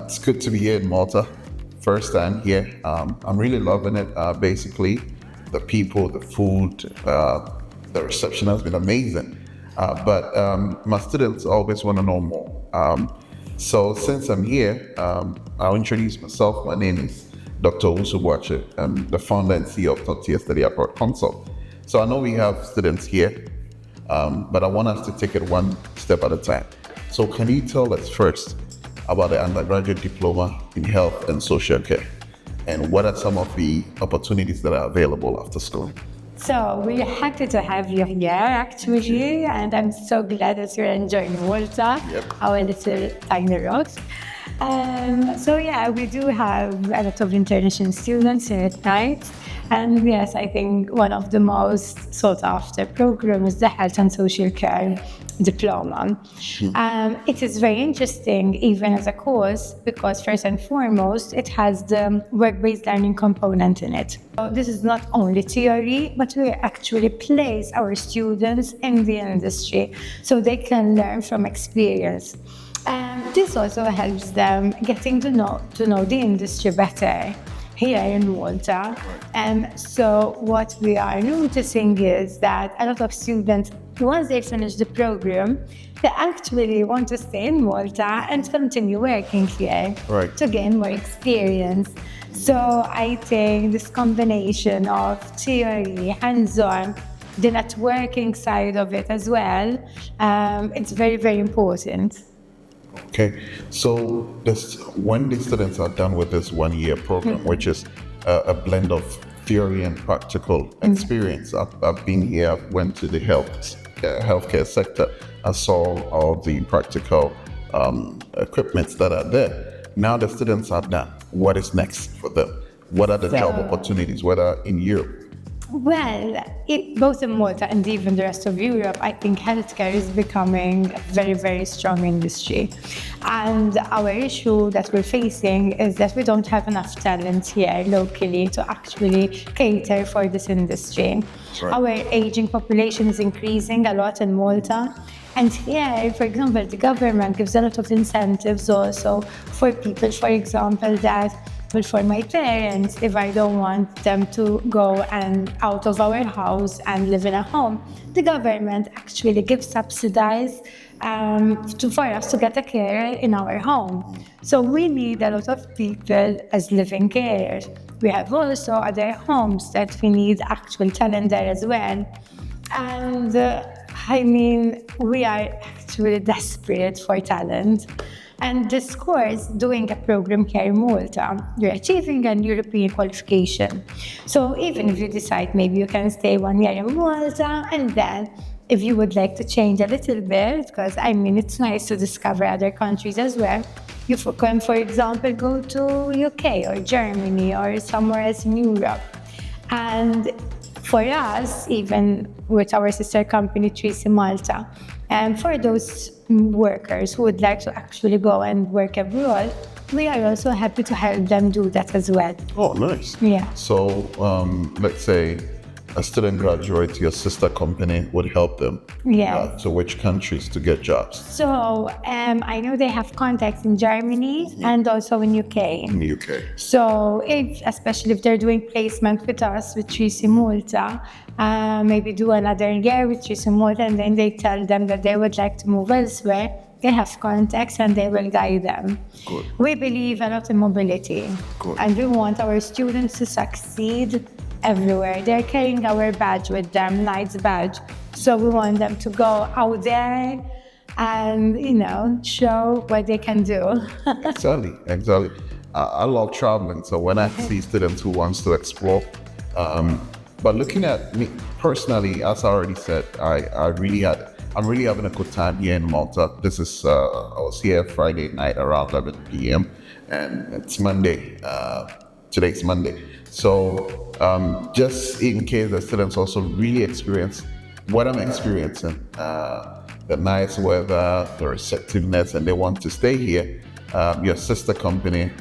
It's good to be here in Malta. First time here. I'm really loving it. Basically, the people, the food, the reception has been amazing. But my students always want to know more. So since I'm here, I'll introduce myself. My name is Dr. Owusu Ansah Boakye. I'm the founder and CEO of Toptier Study Abroad Consult. So I know we have students here, but I want us to take it one step at a time. So can you tell us first about the undergraduate diploma in health and social care, and what are some of the opportunities that are available after school? So we're happy to have you here, actually, and I'm so glad that you're enjoying Malta, our little tiny rocks. We do have a lot of international students here at night. And yes, I think one of the most sought after programs is the Health and Social Care Diploma. It is very interesting, even as a course, because first and foremost, it has the work-based learning component in it. So this is not only theory, but we actually place our students in the industry so they can learn from experience. This also helps them getting to know the industry better here in Malta. So what we are noticing is that a lot of students, once they finish the program, they actually want to stay in Malta and continue working here to gain more experience. So I think this combination of theory, hands-on, the networking side of it as well, it's very, very important. Okay, so when the students are done with this 1 year program, which is a blend of theory and practical experience, I've been here, went to the healthcare sector, I saw all the practical equipments that are there. Now the students are done. What is next for them? What are the job opportunities, whether in Europe? Well, both in Malta and even the rest of Europe, I think healthcare is becoming a very, very strong industry. And our issue that we're facing is that we don't have enough talent here locally to actually cater for this industry. Our aging population is increasing a lot in Malta. And here, for example, the government gives a lot of incentives also for people, for example, for my parents, if I don't want them to go and out of our house and live in a home, the government actually gives subsidies for us to get a carer in our home. So we need a lot of people as living carers. We have also other homes that we need actual talent there as well. And we are actually desperate for talent. And this course, doing a program here in Malta, you're achieving an European qualification. So even if you decide maybe you can stay 1 year in Malta, and then if you would like to change a little bit, because it's nice to discover other countries as well, you can, for example, go to UK or Germany or somewhere else in Europe. And for us, even with our sister company, Tracy Malta, and for those workers who would like to actually go and work abroad, we are also happy to help them do that as well. Oh, nice. Yeah. So let's say a student graduate, your sister company would help them to which countries to get jobs? So I know they have contacts in Germany and also in UK. In the UK. So especially if they're doing placement with us, with Tracy Malta, maybe do another year with Tracy Malta, and then they tell them that they would like to move elsewhere, they have contacts and they will guide them. Good. We believe a lot in mobility. Good. And we want our students to succeed everywhere. They're carrying our badge with them, Knight's badge. So we want them to go out there and, show what they can do. Exactly. I love traveling. So when I see students who wants to explore, but looking at me personally, as I already said, I'm really having a good time here in Malta. This is, I was here Friday night around 11 p.m. and it's Monday. Today's Monday. So just in case the students also really experience what I'm experiencing, the nice weather, the receptiveness, and they want to stay here, your sister company,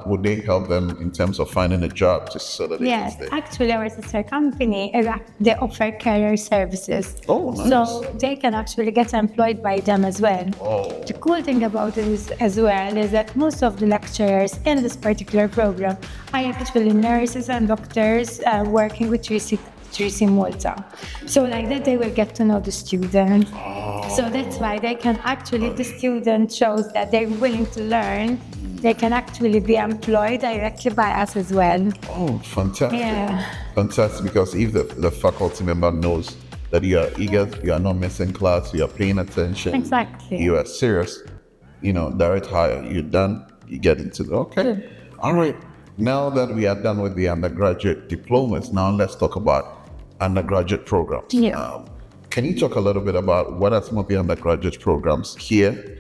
would they help them in terms of finding a job just so that they Yes, can stay? actually, our sister company, they offer career services. Oh, nice. So they can actually get employed by them as well. Oh. The cool thing about it is, as well, is that most of the lecturers in this particular program are actually nurses and doctors working with 3C Malta. So like that, they will get to know the student. So that's why they can actually, the student shows that they're willing to learn. They can actually be employed directly by us as well. Oh, fantastic. Yeah. Fantastic, because if the faculty member knows that you are eager, you are not missing class, you are paying attention, Exactly. you are serious, direct hire, you're done, you get into the, okay. All right. Now that we are done with the undergraduate diplomas, now let's talk about undergraduate programs. Yeah. Can you talk a little bit about what are some of the undergraduate programs here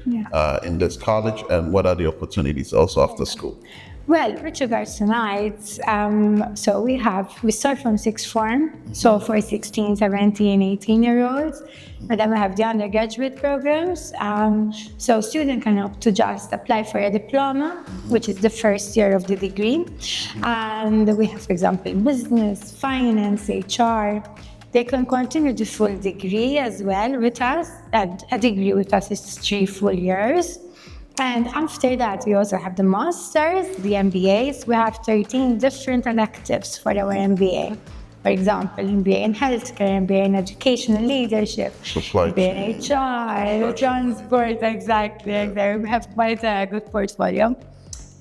in this college, and what are the opportunities also after school? Well, with regards to nights, so we start from sixth form, so for 16, 17, 18-year-olds, and then we have the undergraduate programs. So student can opt to just apply for a diploma, which is the first year of the degree. And we have, for example, business, finance, HR. They can continue the full degree as well with us, and a degree with us is 3 full years. And after that, we also have the masters, the MBAs. We have 13 different electives for our MBA. For example, MBA in healthcare, MBA in education and leadership, Supply MBA in HR, transport, exactly. We have quite a good portfolio.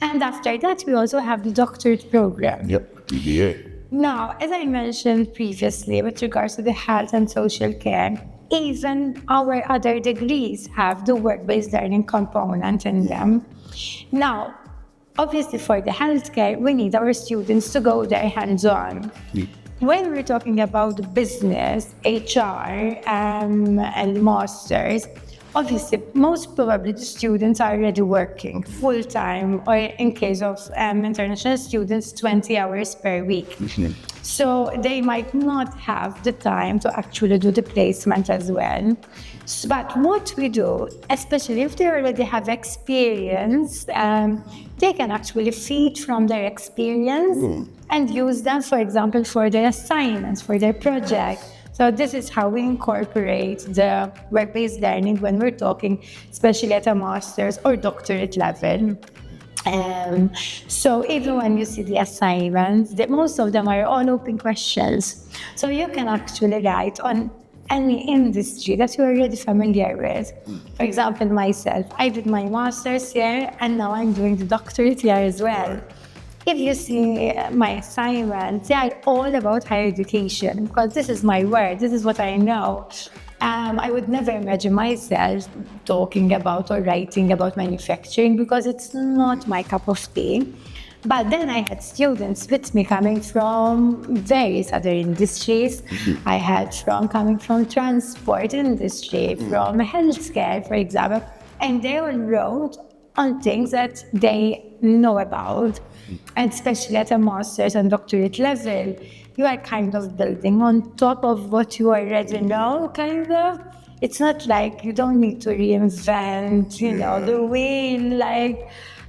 And after that, we also have the doctorate program. Yep, BBA. Now, as I mentioned previously, with regards to the health and social care, even our other degrees have the work-based learning component in them. Now, obviously for the healthcare, we need our students to go there hands-on. When we're talking about business, HR, and masters, obviously, most probably the students are already working full-time, or in case of international students, 20 hours per week. So they might not have the time to actually do the placement as well. But what we do, especially if they already have experience, they can actually feed from their experience and use them, for example, for their assignments, for their project. So this is how we incorporate the work-based learning when we're talking, especially at a master's or doctorate level. So even when you see the assignments, most of them are all open questions. So you can actually write on any industry that you're already familiar with. For example, myself, I did my master's here and now I'm doing the doctorate here as well. If you see my assignments, they are all about higher education, because this is my work, this is what I know. I would never imagine myself talking about or writing about manufacturing, because it's not my cup of tea. But then I had students with me coming from various other industries. I had coming from transport industry, from healthcare, for example, and they all wrote on things that they know about. And especially at a master's and doctorate level, you are kind of building on top of what you already know, kind of. It's not like you don't need to reinvent, the wheel,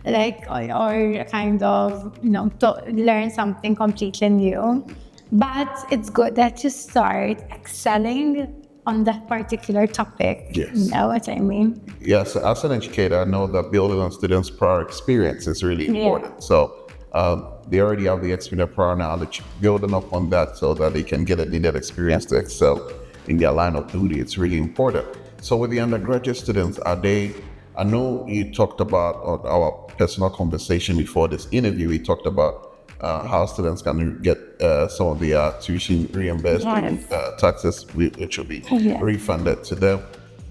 or kind of, to learn something completely new. But it's good that you start excelling on that particular topic. Yes. You know what I mean? Yes, as an educator, I know that building on students' prior experience is really important. So they already have the experience, prior knowledge, building up on that so that they can get a needed experience to excel in their line of duty. It's really important. So with the undergraduate students, I know you talked about our personal conversation before this interview, we talked about how students can get some of the tuition reimbursed, taxes, which will be refunded to them.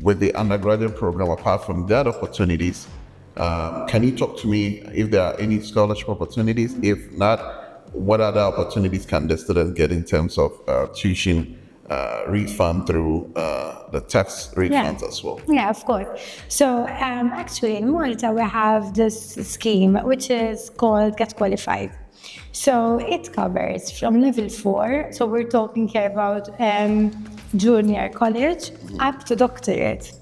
With the undergraduate program, apart from that opportunities, can you talk to me if there are any scholarship opportunities? If not, what other opportunities can the students get in terms of tuition refund through the tax refunds as well? Yeah, of course. So actually in Malta, we have this scheme, which is called Get Qualified. So it covers from level 4, so we're talking here about junior college, up to doctorate.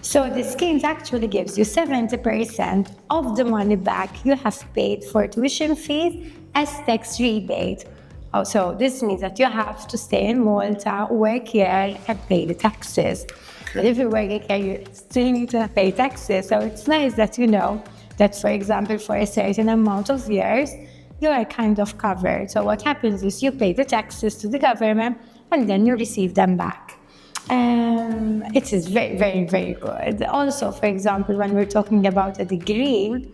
So the scheme actually gives you 70% of the money back you have paid for tuition fees as tax rebate. Also, this means that you have to stay in Malta, work here, and pay the taxes. But if you work here, you still need to pay taxes. So it's nice that you know that, for example, for a certain amount of years, you are kind of covered. So what happens is you pay the taxes to the government and then you receive them back. It is very, very, very good. Also, for example, when we're talking about a degree,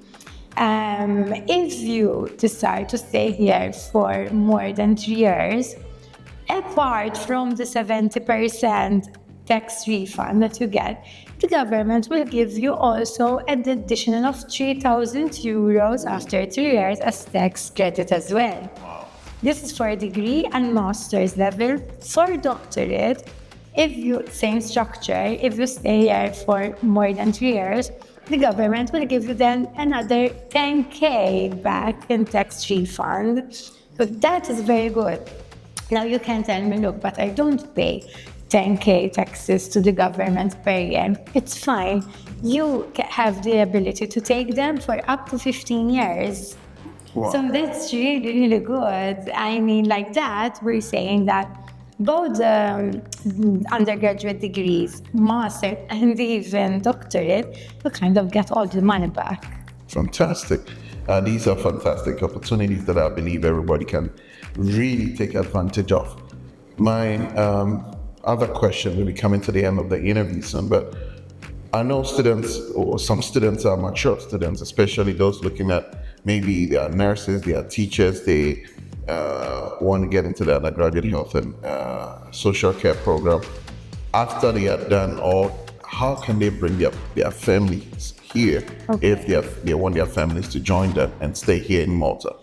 if you decide to stay here for more than 3 years, apart from the 70% tax refund that you get, the government will give you also an additional of 3,000 euros after 3 years as tax credit as well. Wow. This is for a degree and master's level. For doctorate, if you, same structure, if you stay here for more than 3 years, the government will give you then another 10K back in tax refund. So that is very good. Now you can tell me, look, but I don't pay 10K taxes to the government per year. It's fine. You have the ability to take them for up to 15 years. Wow. So that's really, really good. I mean, like that, we're saying that both undergraduate degrees, master, and even doctorate, you kind of get all the money back. Fantastic. These are fantastic opportunities that I believe everybody can really take advantage of. My other question will be coming to the end of the interview soon, but I know students, or some students are mature students, especially those looking at maybe they are nurses, they are teachers, they want to get into the undergraduate health and social care program. After they are done, or how can they bring their families here if they want their families to join them and stay here in Malta?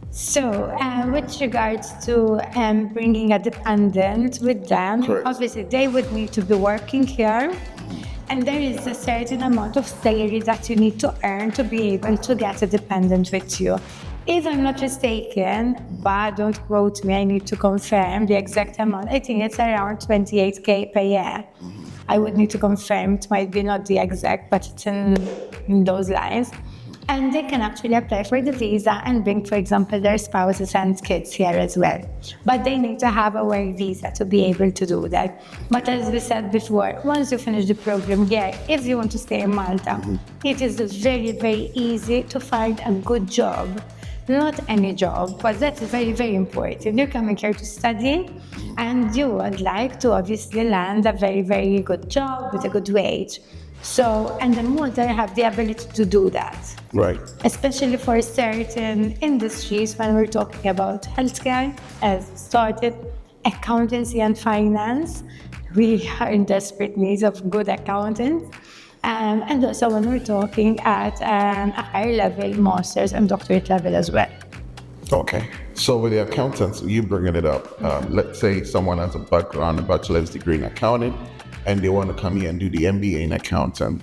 So, with regards to bringing a dependent with them, Correct. obviously they would need to be working here, and there is a certain amount of salary that you need to earn to be able to get a dependent with you. If I'm not mistaken, but don't quote me, I need to confirm the exact amount. I think it's around 28K per year. I would need to confirm, it might be not the exact, but it's in those lines. And they can actually apply for the visa and bring, for example, their spouses and kids here as well. But they need to have a work visa to be able to do that. But as we said before, once you finish the program here, if you want to stay in Malta, it is very, very easy to find a good job. Not any job, but that's very, very important. You're coming here to study and you would like to obviously land a very, very good job with a good wage. So, and in Malta, you have the ability to do that. Right. Especially for certain industries, when we're talking about healthcare, as started, accountancy and finance, we are in desperate need of good accountants. And also when we're talking at a higher level, master's and doctorate level as well. Okay. So with the accountants, you bringing it up. Let's say someone has a background, a bachelor's degree in accounting, and they want to come here and do the MBA in accounting,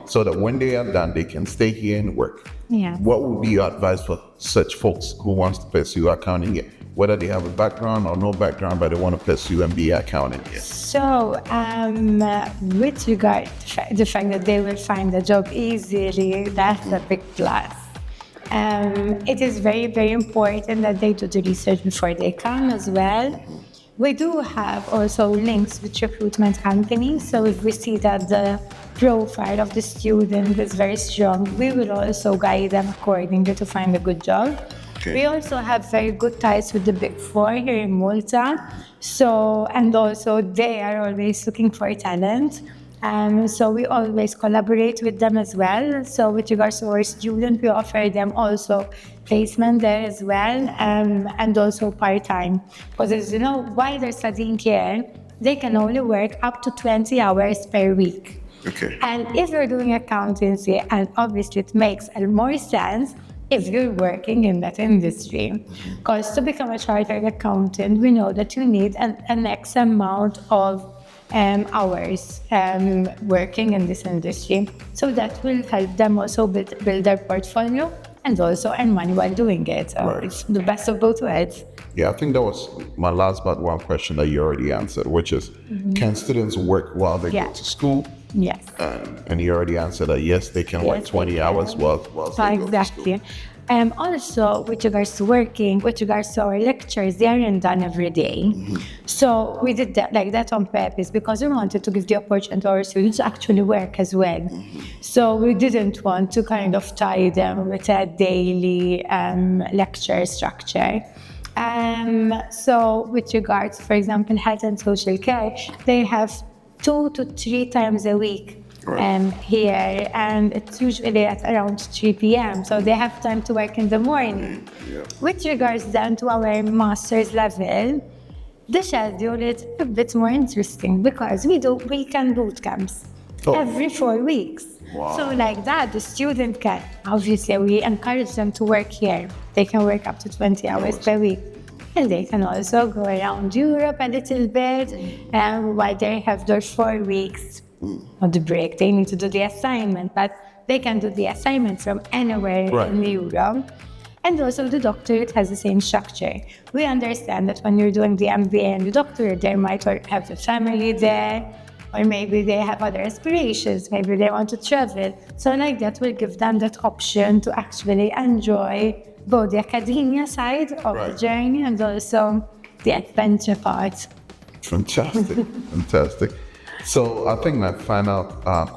so that when they are done, they can stay here and work. Yeah. What would be your advice for such folks who wants to pursue accounting here? Whether they have a background or no background, but they want to pursue MBA accounting here. So, with regard to the fact that they will find a job easily, that's a big plus. It is very, very important that they do the research before they come as well. We do have also links with recruitment companies, so if we see that the profile of the student is very strong, we will also guide them accordingly to find a good job. Okay. We also have very good ties with the Big Four here in Malta, and also they are always looking for talent. So we always collaborate with them as well. So with regards to our students, we offer them also placement there as well, and also part-time. Because as you know, while they're studying here, they can only work up to 20 hours per week. Okay. And if you're doing accountancy, and obviously it makes more sense if you're working in that industry. Because to become a chartered accountant, we know that you need an X amount of hours working in this industry. So that will help them also build their portfolio and also earn money while doing it. Right. It's the best of both worlds. Yeah, I think that was my last but one question that you already answered, which is, can students work while they go to school? Yes. And you already answered that, yes, they can work 20 hours while they go to school. Also, with regards to working, with regards to our lectures, they aren't done every day. So we did that like that on purpose because we wanted to give the opportunity to our students to actually work as well. So we didn't want to kind of tie them with a daily lecture structure. So with regards, for example, health and social care, they have 2 to 3 times a week here, and it's usually at around 3 p.m. So they have time to work in the morning. With regards then to our master's level, the schedule is a bit more interesting because we do weekend boot camps every 4 weeks. Wow. So like that, the student can, obviously we encourage them to work here. They can work up to 20 hours per week. And they can also go around Europe a little bit while they have their 4 weeks on the break. They need to do the assignment, but they can do the assignment from anywhere in Europe. And also the doctorate has the same structure. We understand that when you're doing the MBA and the doctorate, they might have a family there, or maybe they have other aspirations, maybe they want to travel. So like that will give them that option to actually enjoy both the academia side of the journey and also the adventure part. Fantastic, fantastic. So I think my final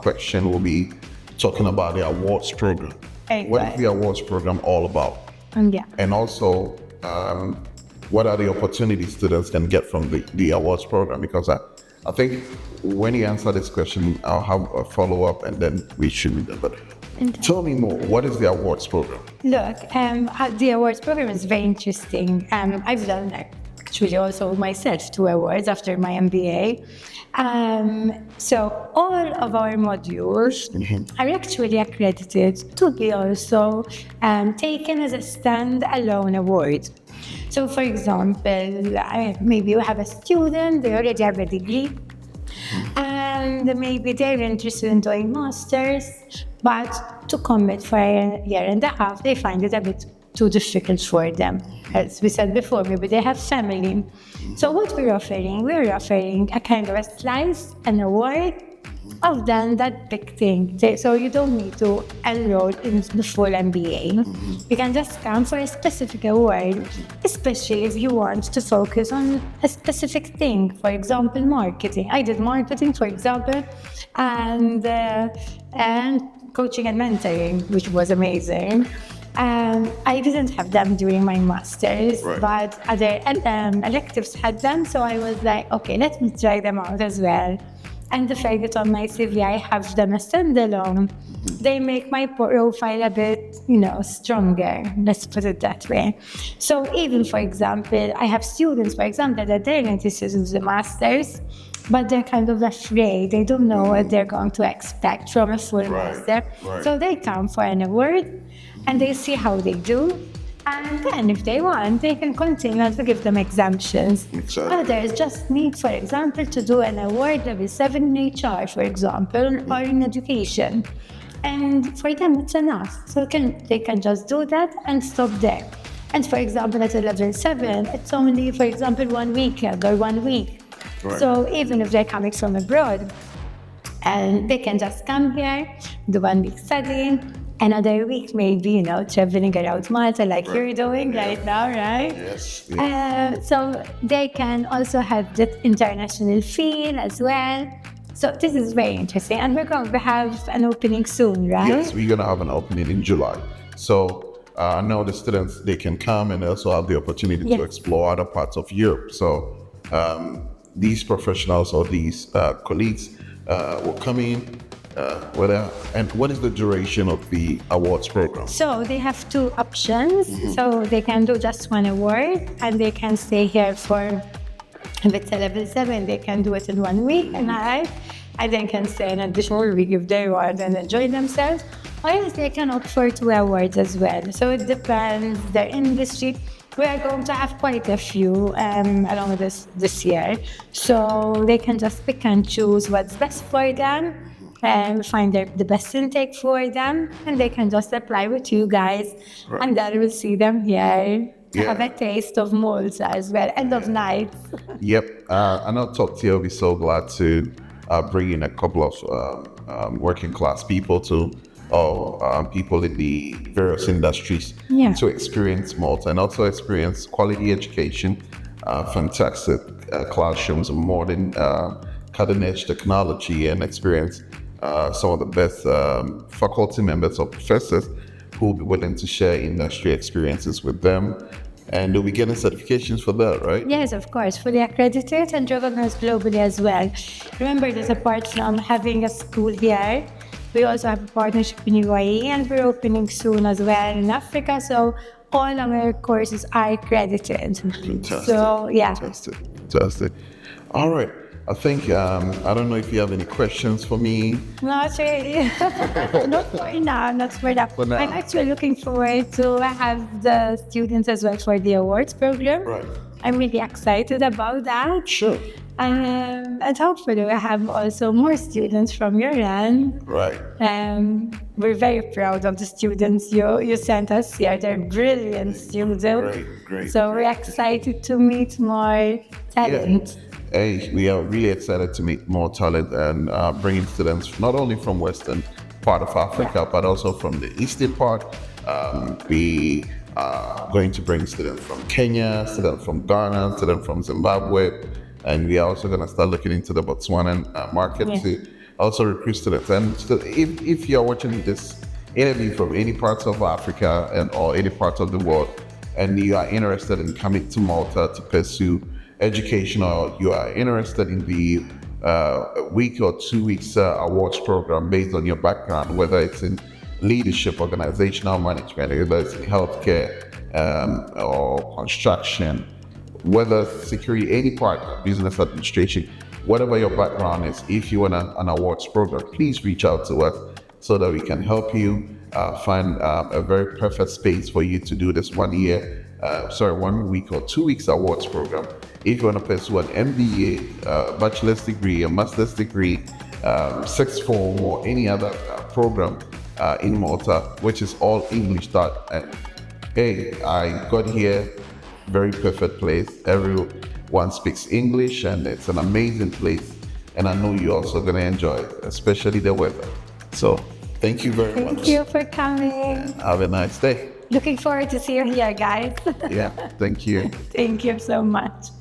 question will be talking about the awards program. What is the awards program all about? And also, what are the opportunities students can get from the awards program? Because I think when you answer this question, I'll have a follow-up and then we should be done. But tell me more, what is the awards program? Look, the awards program is very interesting. I've done actually also myself 2 awards after my MBA. So all of our modules are actually accredited to be also taken as a stand-alone award. So for example, maybe you have a student, they already have a degree, and maybe they're interested in doing masters, but to commit for a year and a half, they find it a bit too difficult for them. As we said before, maybe they have family. So what we're offering a kind of a slice, an award of then that big thing. So you don't need to enroll in the full MBA. You can just come for a specific award, especially if you want to focus on a specific thing. For example, marketing. I did marketing, for example, and coaching and mentoring, which was amazing. I didn't have them during my master's, but other electives had them. So I was like, okay, let me try them out as well. And the fact that on my CV I have them as standalone, they make my profile a bit, stronger. Let's put it that way. So even, for example, I have students, for example, that they're interested in the masters, but they're kind of afraid. They don't know what they're going to expect from a full master. So they come for an award and they see how they do. And then if they want, they can continue to give them exemptions. Others just need, for example, to do an award level 7 in HR, for example, or in education. And for them, it's enough. So they can just do that and stop there. And for example, at a level 7, it's only, for example, 1 weekend or 1 week. So even if they're coming from abroad, and they can just come here, do 1 week studying, another week maybe, traveling around Malta like you're doing right now, right? Yes. So they can also have that international feel as well. So this is very interesting. And we're going to have an opening soon, right? Yes, we're going to have an opening in July. So I know the students, they can come and also have the opportunity to explore other parts of Europe. So these professionals or these colleagues will come in. And what is the duration of the awards program? So they have 2 options. So they can do just 1 award and they can stay here for, if it's a level 7, they can do it in 1 week and they can stay an additional week if they want and enjoy themselves. Or else they can opt for 2 awards as well. So it depends their industry. We are going to have quite a few along this year. So they can just pick and choose what's best for them. find the best intake for them, and they can just apply with you guys, and then we'll see them here. Have a taste of Malta as well, end of night. Yep. I know Toptier will be so glad to bring in a couple of working class people or people in the various industries to experience Malta and also experience quality education, fantastic classrooms, modern cutting-edge technology, and experience some of the best faculty members or professors who will be willing to share industry experiences with them. And they'll be getting certifications for that, right? Yes, of course, fully accredited and recognized globally as well. Remember that apart from having a school here, we also have a partnership in UAE, and we're opening soon as well in Africa. So all our courses are accredited. Fantastic. So yeah. Fantastic. All right. I think, I don't know if you have any questions for me. Not really. Not for now, not for now. I'm actually looking forward to have the students as well for the awards program. Right. I'm really excited about that. Sure. And hopefully we have also more students from your end. Right. We're very proud of the students you sent us here. They're brilliant students. Great. So we're excited to meet more talent. Yeah. Hey, we are really excited to meet more talent and bringing students not only from western part of Africa, but also from the eastern part. We are going to bring students from Kenya, students from Ghana, students from Zimbabwe, and we are also going to start looking into the Botswanan market to also recruit students. And so if you're watching this interview from any parts of Africa or any parts of the world, and you are interested in coming to Malta to pursue education, or you are interested in the week or 2 weeks awards program based on your background, whether it's in leadership, organizational management, whether it's in healthcare or construction, whether security, any part of business administration, whatever your background is, if you want an awards program, please reach out to us so that we can help you find a very perfect space for you to do this 1 week or 2 weeks awards program. If you want to pursue an MBA, bachelor's degree, a master's degree, sixth form, or any other program in Malta, which is all English taught. And hey, I got here, very perfect place. Everyone speaks English, and it's an amazing place. And I know you're also going to enjoy it, especially the weather. So thank you very much. Thank you for coming. Have a nice day. Looking forward to see you here, guys. Yeah, thank you. Thank you so much.